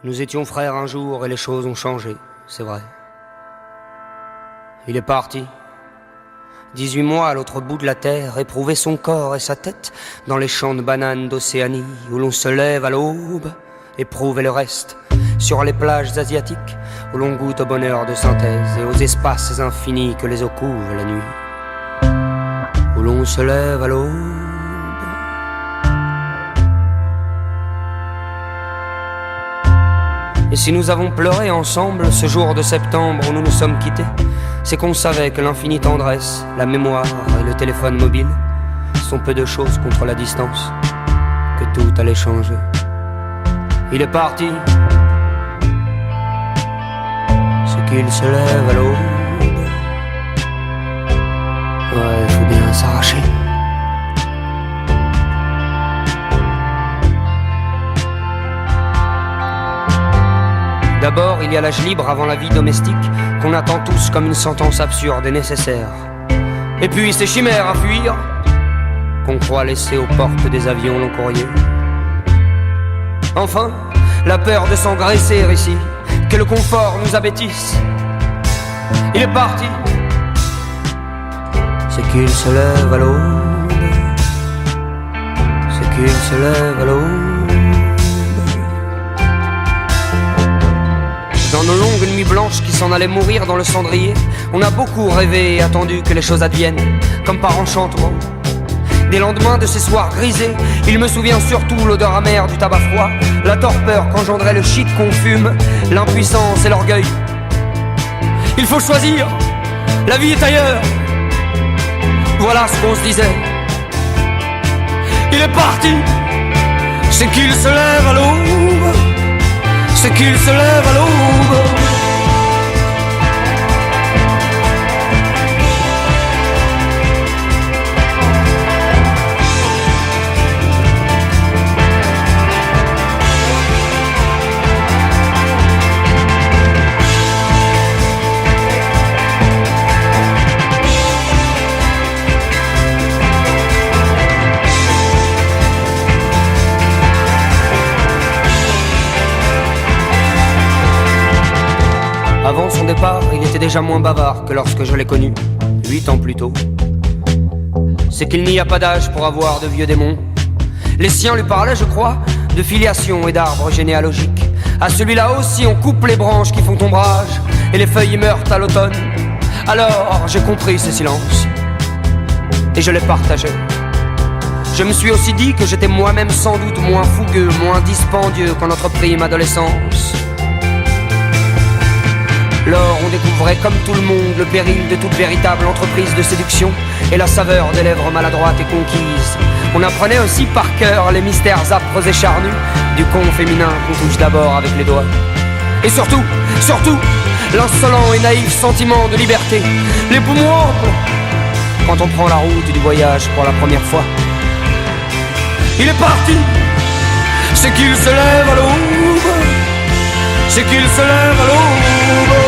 Nous étions frères un jour et les choses ont changé, c'est vrai. Il est parti. 18 mois à l'autre bout de la terre, éprouver son corps et sa tête dans les champs de bananes d'Océanie où l'on se lève à l'aube, éprouver le reste sur les plages asiatiques où l'on goûte au bonheur de synthèse et aux espaces infinis que les eaux couvrent la nuit, où l'on se lève à l'aube. Et si nous avons pleuré ensemble ce jour de septembre où nous nous sommes quittés, c'est qu'on savait que l'infinie tendresse, la mémoire et le téléphone mobile sont peu de choses contre la distance, que tout allait changer. Il est parti, c'est qu'il se lève à l'aube. Ouais, faut bien s'arracher. D'abord, il y a l'âge libre avant la vie domestique, qu'on attend tous comme une sentence absurde et nécessaire. Et puis ces chimères à fuir, qu'on croit laisser aux portes des avions long courrier. Enfin, la peur de s'engraisser ici, que le confort nous abêtisse. Il est parti, c'est qu'il se lève à l'aube. C'est qu'il se lève à l'aube. Dans nos longues nuits blanches qui s'en allaient mourir dans le cendrier, on a beaucoup rêvé et attendu que les choses adviennent, comme par enchantement. Des lendemains de ces soirs grisés, il me souvient surtout l'odeur amère du tabac froid, la torpeur qu'engendrait le shit qu'on fume, l'impuissance et l'orgueil. Il faut choisir, la vie est ailleurs. Voilà ce qu'on se disait. Il est parti, c'est qu'il se lève à l'aube. C'est qu'il se lève à l'aube. Avant son départ, il était déjà moins bavard que lorsque je l'ai connu, 8 ans plus tôt. C'est qu'il n'y a pas d'âge pour avoir de vieux démons. Les siens lui parlaient, je crois, de filiation et d'arbres généalogiques. À celui-là aussi on coupe les branches qui font ombrage et les feuilles meurent à l'automne. Alors j'ai compris ces silences et je les partageais. Je me suis aussi dit que j'étais moi-même sans doute moins fougueux, moins dispendieux qu'en notre prime adolescence. Lors on découvrait comme tout le monde le péril de toute véritable entreprise de séduction et la saveur des lèvres maladroites et conquises. On apprenait aussi par cœur les mystères âpres et charnus du con féminin qu'on touche d'abord avec les doigts. Et surtout, l'insolent et naïf sentiment de liberté, les poumons amples, quand on prend la route du voyage pour la première fois. Il est parti, c'est qu'il se lève à l'aube. C'est qu'il se lève à l'aube.